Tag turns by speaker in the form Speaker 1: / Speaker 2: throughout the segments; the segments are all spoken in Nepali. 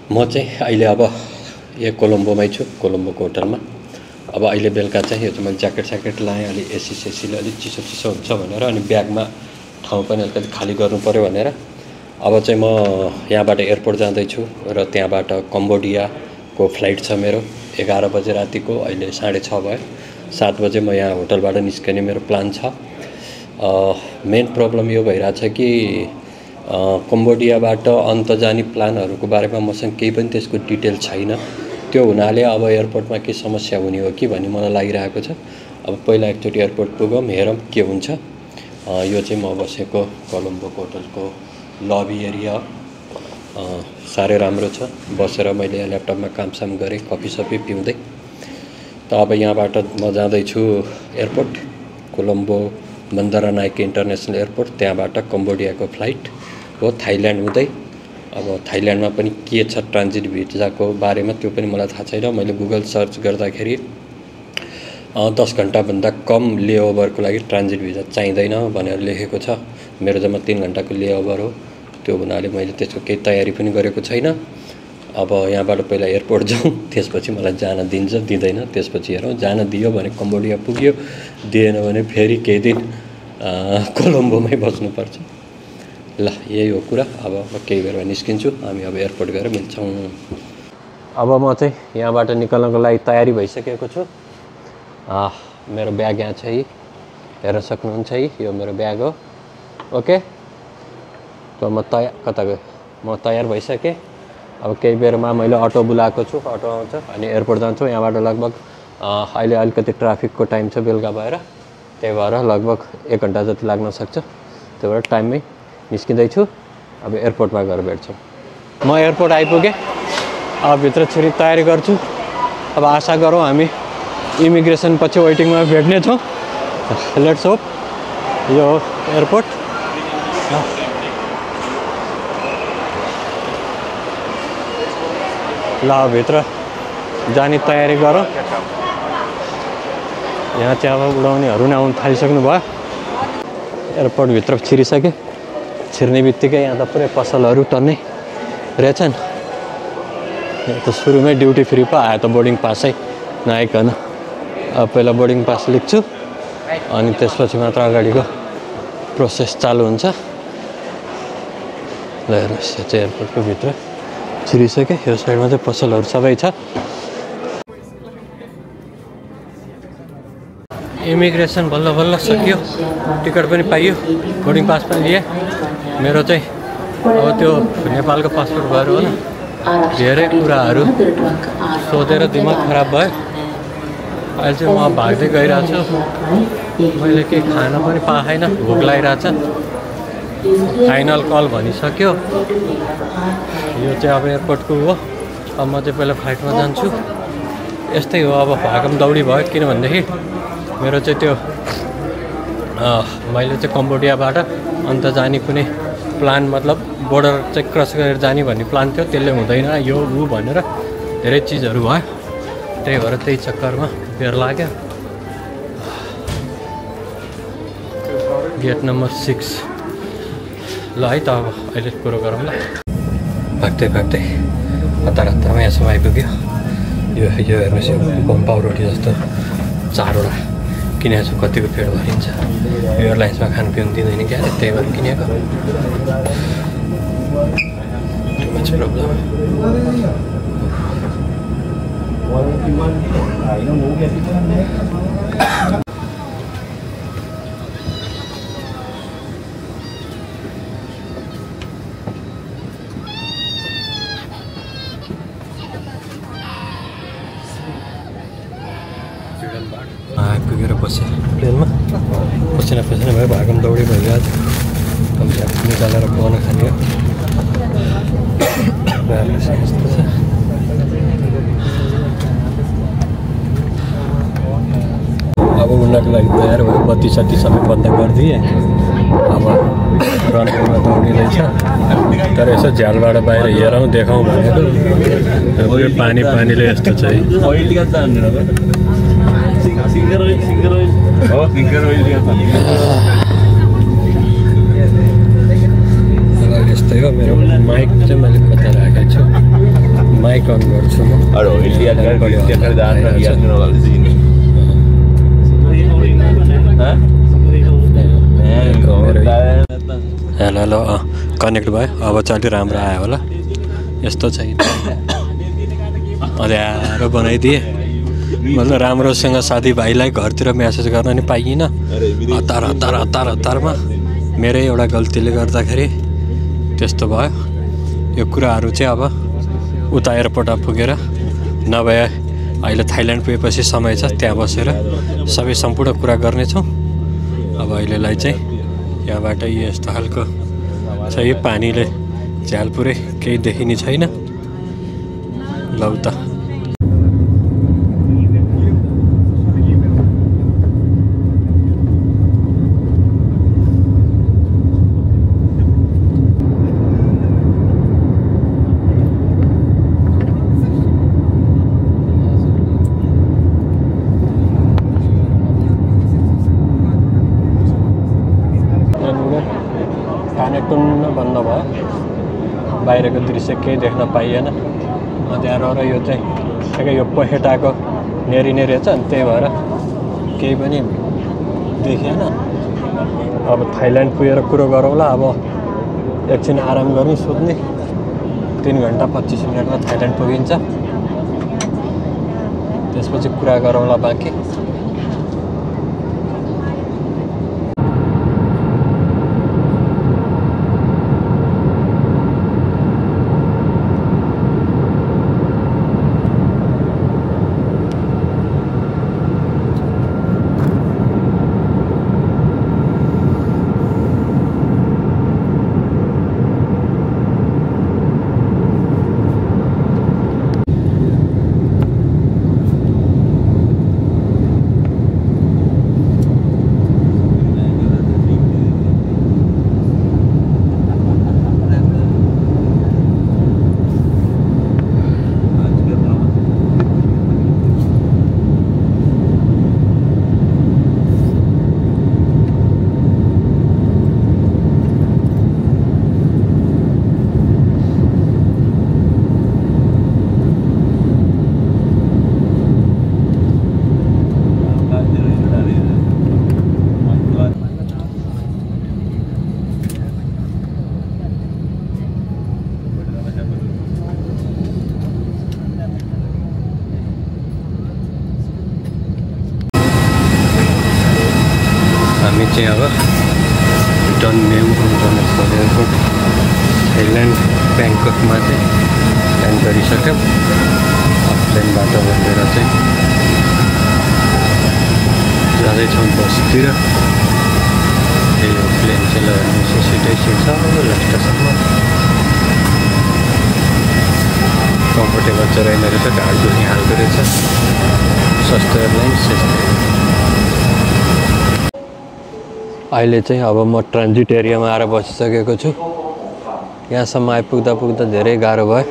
Speaker 1: म चाहिँ अहिले अब यहाँ कोलम्बोमै छु, कोलम्बोको होटलमा। अब अहिले बेलुका चाहिँ यो चाहिँ मैले ज्याकेट लाएँ, अलि एसीले अलिक चिसो हुन्छ भनेर, अनि ब्यागमा ठाउँ पनि अलिकति खाली गर्नु पऱ्यो भनेर। अब चाहिँ म यहाँबाट एयरपोर्ट जाँदैछु र त्यहाँबाट कम्बोडियाको फ्लाइट छ मेरो 11 बजे रातिको। अहिले 6:30 भयो। 7 बजे म यहाँ होटलबाट निस्कने मेरो प्लान छ। मेन प्रब्लम यो भइरहेछ कि कम्बोडियाबाट अन्त जाने प्लानहरूको बारेमा मसँग केही पनि त्यसको डिटेल छैन। त्यो हुनाले अब एयरपोर्टमा के समस्या हुने हो कि भन्ने मलाई लागिरहेको छ। अब पहिला एकचोटि एयरपोर्ट पुगौँ, हेरौँ के हुन्छ। यो चाहिँ म बसेको कोलम्बोको होटलको लबी एरिया। साह्रै राम्रो छ। बसेर मैले ल्यापटपमा कामसाम गरेँ, कफी पिउँदै। त अब यहाँबाट म जाँदैछु एयरपोर्ट, कोलम्बो बन्दरनायके इन्टरनेसनल एयरपोर्ट। त्यहाँबाट कम्बोडियाको फ्लाइट हो थाइल्यान्ड हुँदै। अब थाइल्यान्डमा पनि के छ ट्रान्जिट भिजाको बारेमा त्यो पनि मलाई थाहा छैन। मैले गुगल सर्च गर्दाखेरि 10 घन्टाभन्दा कम लेओभरको लागि ट्रान्जिट भिजा चाहिँदैन भनेर लेखेको छ। मेरो जम्मा 3 घन्टाको लेओभर हो। त्यो हुनाले मैले त्यसको केही तयारी पनि गरेको छैन। अब यहाँबाट पहिला एयरपोर्ट जाउँ, त्यसपछि मलाई जान दिन्छ दिँदैन त्यसपछि हेरौँ। जान दियो भने कम्बोडिया पुग्यो, दिएन भने फेरि केही दिन कोलम्बोमै बस्नुपर्छ। ल यही हो कुरा। अब म केही बेरमा निस्किन्छु, हामी अब एयरपोर्ट गएर मिल्छौँ। अब म चाहिँ यहाँबाट निकाल्नको लागि तयारी भइसकेको छु। मेरो ब्याग यहाँ छ, हेर्न सक्नुहुन्छ। यो मेरो ब्याग हो। ओके, त म कता गएँ, म तयार भइसकेँ। अब केही बेरमा मैले अटो बुलाएको छु, अटो आउँछ अनि एयरपोर्ट जान्छु। यहाँबाट लगभग अहिले अलिकति ट्राफिकको टाइम छ बेलुका भएर, त्यही भएर लगभग 1 घन्टा जति लाग्न सक्छ। त्यही भएर टाइममै निस्किँदैछु। अब एयरपोर्टमा गएर भेट्छौँ। म एयरपोर्ट आइपुगेँ। अब भित्र छिरी तयारी गर्छु। अब आशा गरौँ हामी इमिग्रेसन पछि वेटिङमा भेट्नेछौँ। Let's hope. यो हो एयरपोर्ट। ल भित्र जाने तयारी गरौँ। यहाँ चाहिँ अब उडाउनेहरू नै आउनु थालिसक्नु भयो। एयरपोर्टभित्र छिरिसकेँ। छिर्ने बित्तिकै यहाँ त पुरै पसलहरू टन्नै रहेछन्। यहाँ त सुरुमै ड्युटी फ्री पो आयो त, बोर्डिङ पासै नआइकन। अब पहिला बोर्डिङ पास लेख्छु अनि त्यसपछि मात्र अगाडिको प्रोसेस चालु हुन्छ। ल हेर्नुहोस्, यो चाहिँ एयरपोर्टको भित्र छिरिसकेँ। यो साइडमा चाहिँ पसलहरू सबै छ। इमिग्रेसन बल्ल सकियो, टिकट पनि पाइयो, बोर्डिङ पास पनि लिए। मेरो चाहिँ अब त्यो नेपालको पासपोर्ट भएर हो न, धेरै कुराहरू सोधेर दिमाग खराब भयो। अहिले चाहिँ म भाग्दै गइरहेको छु। मैले केही खान पनि पाएन, भोक लागिरहेछ। फाइनल कल भनिसक्यो। यो चाहिँ अब एयरपोर्टको हो। अब म चाहिँ पहिला फ्लाइटमा जान्छु। यस्तै हो, अब भागम दौडी भयो। किनभनेदेखि मेरो चाहिँ त्यो मैले चाहिँ कम्बोडियाबाट अन्त जाने कुनै प्लान, मतलब बोर्डर चाहिँ क्रस गरेर जाने भन्ने प्लान थियो, त्यसले हुँदैन यो ऊ भनेर धेरै चिजहरू भयो। त्यही भएर त्यही चक्करमा बेर लाग्यो। Gate number 6। ल है त अब अहिले कुरो गरौँ ल। भाग्दै हतारमा यहाँसम्म आइपुग्यो। यो हेर्नुहोस्, यो बम्पाउ रोटी जस्तो 4वटा किनेको छु। कतिको पेट भरिन्छ। एयरलाइन्समा खानु पिउनु दिँदैन क्या, त्यही भएर किनेको। प्रब्लम। आइपुगेर बसेँ प्लेनमा। पसिना भयो, भागम दौडी भइरहेको थियो। अब निकालेर बनाउन खाने हो। यस्तो छ। अब उड्नको लागि तयार भयो। बत्ती सत्ती सबै बन्द गरिदिएँ। अब रनवेमा दौडिँदैछ। तर यसो झ्यालबाट बाहिर हेरौँ देखाउँ भनेको पानीले यस्तो छ है। यस्तै हो। मेरो माइक चाहिँ मैले कता राखेको छु। माइक अन गर्छु म हेलो हेलो कनेक्ट भयो अब चाहिँ अलि राम्रो आयो होला यस्तो चाहिँ अँध्यारो बनाइदिएँ मतलब राम्रोसँग साथीभाइलाई घरतिर म्यासेज गर्न नि पाइनँ हतारमा मेरै एउटा गल्तीले गर्दाखेरि त्यस्तो भयो यो कुराहरू चाहिँ अब उता एयरपोर्ट पुगेर नभए अहिले थाइल्यान्ड पुगेपछि समय छ त्यहाँ बसेर सबै सम्पूर्ण कुरा गर्नेछौँ अब अहिलेलाई चाहिँ यहाँबाट यस्तो खालको छ यो पानीले झ्याल पुरै केही देखिने छैन लौ त टुन्न बन्द भयो बाहिरको दृश्य केही देख्न पाइएन अँध्यारो र यो चाहिँ ठ्याक्कै यो पखेटाको नेरी रहेछ अनि त्यही भएर केही पनि देखिएन अब थाइल्यान्ड पुगेर कुरो गरौँला अब एकछिन आराम गर्ने सुत्ने 3 घन्टा 25 मिनटमा थाइल्यान्ड पुगिन्छ त्यसपछि कुरा गरौँला बाँकी हामी चाहिँ अब डनमेम इन्टरनेसनल एयरपोर्ट थाइल्यान्ड ब्याङ्ककमा चाहिँ ल्यान्ड गरिसक्यौँ प्लेनबाट बसेर चाहिँ जाँदैछौँ बसतिर त्यही हो प्लेन चाहिँ ल सिटै सिट छ लास्टसम्म कम्फर्टेबल चाहिँ रहेन रहेछ ढाड दुख्ने खालको रहेछ सस्तो एयरलाइन्स अहिले चाहिँ अब म ट्रान्जिट एरियामा आएर बसिसकेको छु यहाँसम्म आइपुग्दा धेरै गाह्रो भयो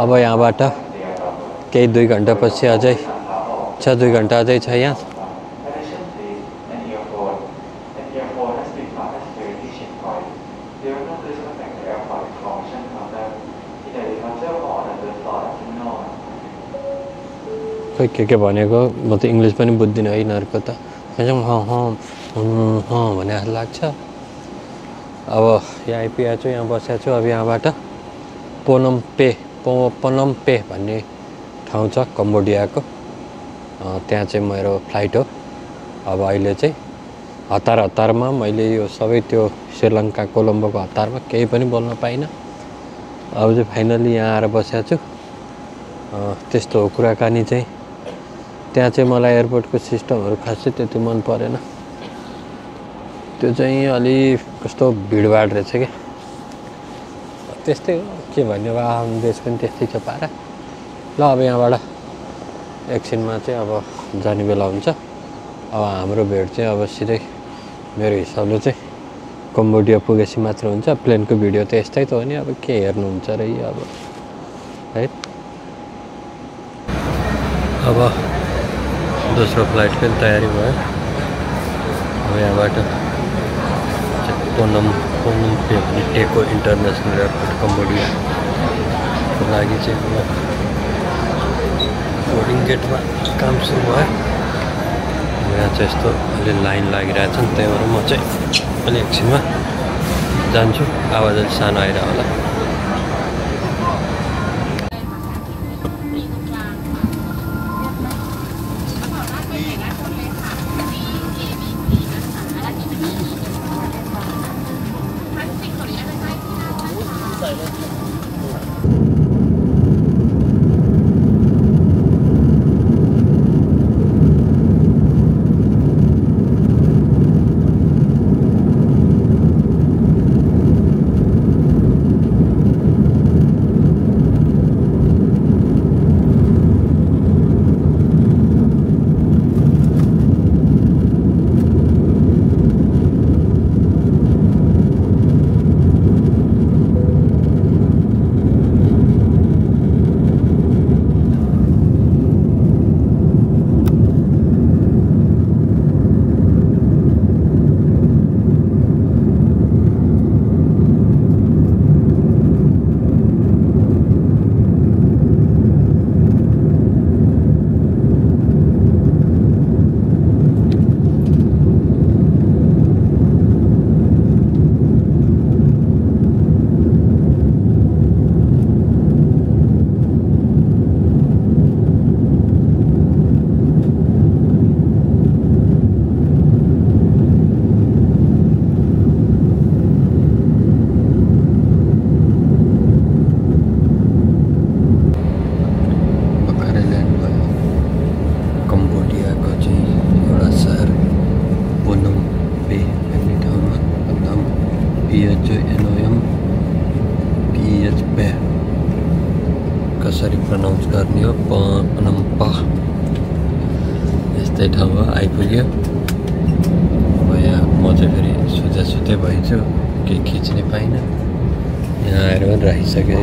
Speaker 1: अब यहाँबाट केही 2 घन्टा पछि अझै 2 घन्टा अझै छ यहाँ खोइ के भनेको म त इङ्ग्लिस पनि बुझ्दिनँ है यिनीहरूको त भन्ने लाग्छ अब यहाँ आइपुगेको छु यहाँ बसेको छु अब यहाँबाट पनमपे भन्ने ठाउँ छ कम्बोडियाको त्यहाँ चाहिँ मेरो फ्लाइट हो अब अहिले चाहिँ हतारमा मैले यो सबै त्यो श्रीलङ्का कोलम्बोको हतारमा केही पनि बोल्न पाइनँ अब चाहिँ फाइनली यहाँ आएर बसेको छु त्यस्तो हो कुराकानी चाहिँ त्यहाँ चाहिँ मलाई एयरपोर्टको सिस्टमहरू खासै त्यति मन परेन त्यो चाहिँ अलि कस्तो भिडभाड रहेछ क्या त्यस्तै हो के भन्ने अब आफ्नो देश पनि त्यस्तै छ पारा ल अब यहाँबाट एकछिनमा चाहिँ अब जाने बेला हुन्छ अब हाम्रो भेट चाहिँ अब सिधै मेरो हिसाबले चाहिँ कम्बोडिया पुगेपछि मात्र हुन्छ प्लेनको भिडियो त यस्तै त हो नि अब के हेर्नुहुन्छ र अब है अब दोस्रो फ्लाइटको पनि तयारी भयो अब यहाँबाट पनम फोनम पे भन्ने टेको इन्टरनेसनल एयरपोर्ट कम्बोडियाको लागि चाहिँ अब बोर्डिङ गेटमा काम सुरु भयो। यहाँ चाहिँ यस्तो अलि लाइन लागिरहेछ नि, त्यही भएर म चाहिँ अलि एकछिनमा जान्छु। आवाज अलि सानो आइरह होला। कसरी प्रनाउन्स गर्ने हो? पनम्पा यस्तै ठाउँ हो, आइपुग्यो। अब यहाँ म चाहिँ फेरि सुते भइछु, केही खिच्नै पाइनँ। यहाँ आएर पनि राखिसक्यो है।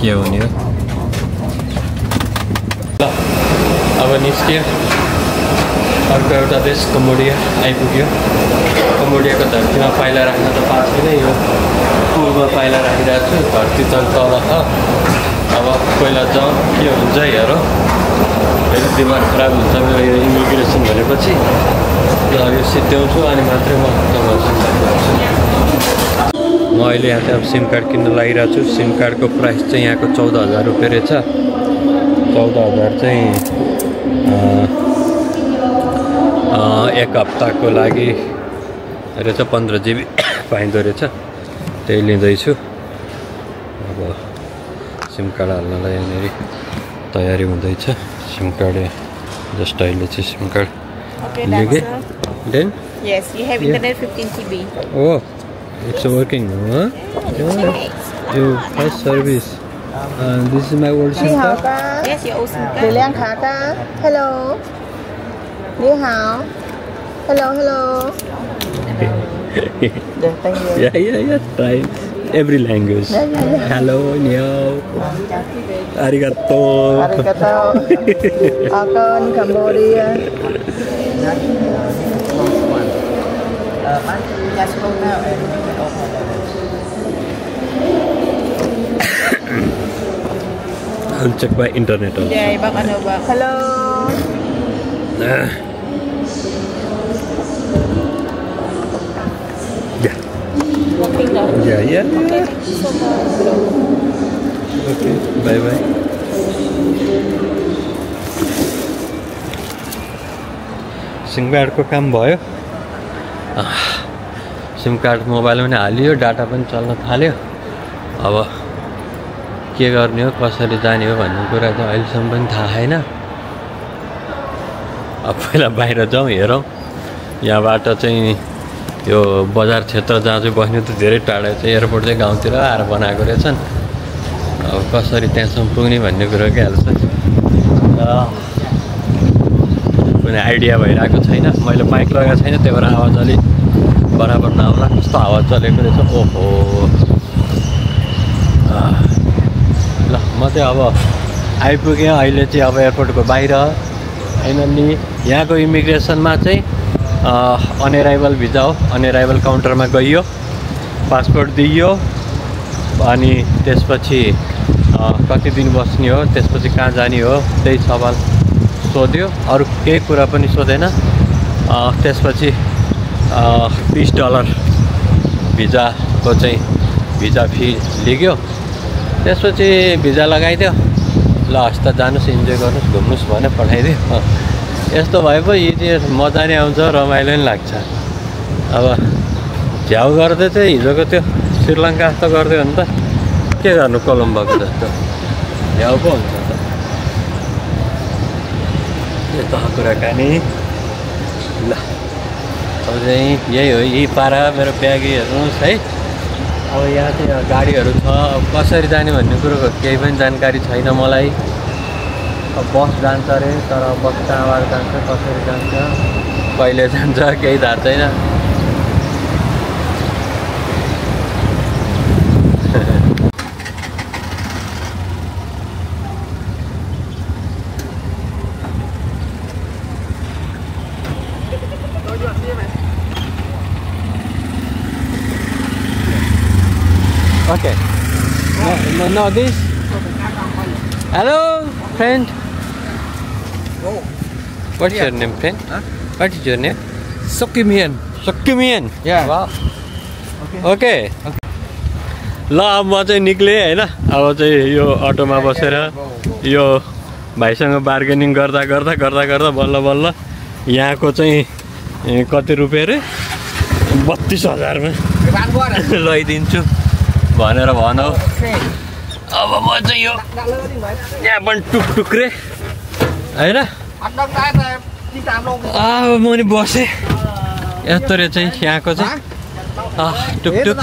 Speaker 1: के हुने हो? ल अब निस्क्यो। अर्को एउटा देश कम्बोडिया आइपुग्यो। कम्बोडियाको धरतीमा पाइला राख्न त पाएको छैन, यो पुलमा पाइला राखिरहेको छु। धरती त तल छ। अब पहिला जाउँ, के हुन्छ हेरौँ। फेरि दिमाग खराब हुन्छ मेरो यो इमिग्रेसन भनेपछि। ल यो सिद्ध्याउँछु अनि मात्रै म तपाईँहरूसँग म अहिले यहाँ चाहिँ अब सिम कार्ड किन्न लागिरहेको छु। सिम कार्डको प्राइस चाहिँ यहाँको 14,000 रुपियाँ रहेछ। 14,000 चाहिँ एक हप्ताको लागि रहेछ। 15 GB पाइँदो रहेछ। त्यही लिँदैछु। अब सिम कार्ड हाल्नलाई यहाँनिर तयारी हुँदैछ। सिम कार्ड जस्ट अहिले चाहिँ सिम कार्ड लिएँ। Then?
Speaker 2: Yes, you have internet 15 GB.
Speaker 1: Oh, it's working, huh? You fast service. This is my old SIM card.
Speaker 2: Yes, your old SIM card.
Speaker 3: 你亮卡的 ，Hello， 你好 ，Hello Hello。对，thank you。Yeah.
Speaker 1: Try every language. Hello, Nio. Arigato.
Speaker 3: Arigato. Akan Cambodia.
Speaker 1: I'll check my internet also.
Speaker 2: Yeah, bang ano ba?
Speaker 3: Hello.
Speaker 1: Yeah.
Speaker 2: Working now.
Speaker 1: Yeah.
Speaker 2: Okay, so
Speaker 1: Okay, bye. SIM कार्डको काम भयो। सिम कार्ड मोबाइलमा पनि हालियो, डाटा पनि चल्न थाल्यो। अब के गर्ने हो, कसरी जाने हो भन्ने कुरा चाहिँ अहिलेसम्म पनि थाहा छैन। अब पहिला बाहिर जाउँ, हेरौँ। यहाँबाट चाहिँ यो बजार क्षेत्र जहाँ चाहिँ बस्ने त धेरै टाढा छ। एयरपोर्ट चाहिँ गाउँतिर आएर बनाएको रहेछन्। अब कसरी त्यहाँसम्म पुग्ने भन्ने कुरो के हाल्छ कुनै आइडिया भइरहेको छैन। मैले माइक लगाएको छैन, त्यही भएर आवाज अलिक बराबर नआउला। कस्तो हावा चलेको रहेछ। ओहो, ल म चाहिँ अब आइपुगेँ। अहिले चाहिँ अब एयरपोर्टको बाहिर फाइनल्ली यहाँको इमिग्रेसनमा चाहिँ अनअराइभल भिजा हो। अनअराइभल काउन्टरमा गइयो, पासपोर्ट दिइयो, अनि त्यसपछि कति दिन बस्ने हो, त्यसपछि कहाँ जाने हो, त्यही सवाल सोध्यो। अरू केही कुरा पनि सोधेन। त्यसपछि $20 भिजाको चाहिँ भिजा फी लिग्यो। त्यसपछि भिजा लगाइदियो। ल हस् त जानुहोस्, इन्जोय गर्नुहोस्, घुम्नुहोस् भने पठाइदियो। यस्तो भए पो यति मजा नै आउँछ, रमाइलो नि लाग्छ। अब झ्याउ गर्दै चाहिँ हिजोको त्यो श्रीलङ्का जस्तो गरिदियो भने त के गर्नु, कोलम्बोको जस्तो झ्याउ पो हुन्छ त। यो त कुराकानी। ल अब चाहिँ यही हो, यही पारा मेरो ब्यागी हेर्नुहोस् है। अब यहाँ चाहिँ गाडीहरू छ। अब कसरी जाने भन्ने कुरोको केही पनि जानकारी छैन मलाई। अब बस जान्छ अरे, तर बस कहाँबाट जान्छ, कसरी जान्छ, कहिले जान्छ, केही थाहा छैन। Okay. No, this. Hello, friend. What's your name, friend? What is your name?
Speaker 4: Sokimian.
Speaker 1: Sokimian.
Speaker 4: Yeah.
Speaker 1: Wow. Okay. ल अब म चाहिँ निक्लेँ होइन। अब चाहिँ यो अटोमा बसेर यो भाइसँग बार्गेनिङ गर्दा गर्दा गर्दा गर्दा बल्ल बल्ल यहाँको चाहिँ कति रुपियाँ अरे 32,000मा लैदिन्छु भनेर भनौ। अब म चाहिँ यो यहाँ पनि टुकटुक्रे होइन। अब म नि बसेँ। यस्तो रहेछ यहाँको चाहिँ टुकटुक।